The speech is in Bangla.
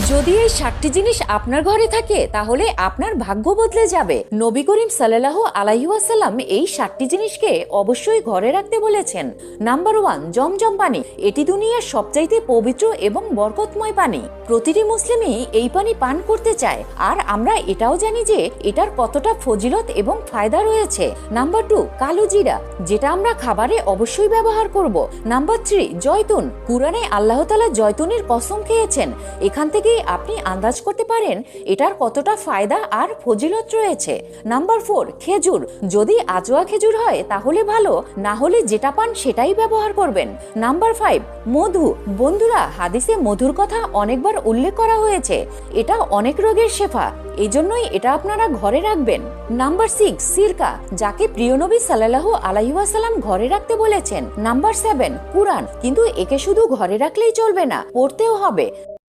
যদি এই 7টি জিনিস আপনার ঘরে থাকে তাহলে আপনার ভাগ্য বদলে যাবে। নবী করিম সাল্লাল্লাহু আলাইহি ওয়াসাল্লাম এই 7টি জিনিসকে অবশ্যই ঘরে রাখতে বলেছেন। নাম্বার 1, জমজম পানি। এটি দুনিয়ার সবচাইতে পবিত্র এবং বরকতময় পানি। প্রতিটি মুসলিমই এই পানি পান করতে চায়, আর আমরা এটাও জানি যে এটার কতটা ফজিলত এবং ফায়দা রয়েছে। নাম্বার 2, কালো জিরা, যেটা আমরা খাবারে অবশ্যই ব্যবহার করব। নাম্বার 3, জয়তুন। কুরআনে আল্লাহ তাআলা জয়তুনের কসম খেয়েছেন। এখান থেকেই আপনি আন্দাজ করতে পারেন এটার কতটা ফায়দা আর ফজিলত রয়েছে। নাম্বার 4, খেজুর। যদি আজোয়া খেজুর হয় তাহলে ভালো, না হলে যেটা পান সেটাই ব্যবহার করবেন। নাম্বার 5, মধু। বন্ধুরা, হাদিসে মধুর কথা অনেকবার উল্লেখ করা হয়েছে। এটা অনেক রোগের শেফা, এই জন্যই এটা আপনারা ঘরে রাখবেন। নাম্বার 6, সিরকা, যাকে প্রিয় নবী সাল্লাল্লাহু আলাইহি ওয়াসাল্লাম ঘরে রাখতে বলেছেন। নাম্বার 7, কুরআন। কিন্তু একে শুধু ঘরে রাখলেই চলবে না, পড়তেও হবে।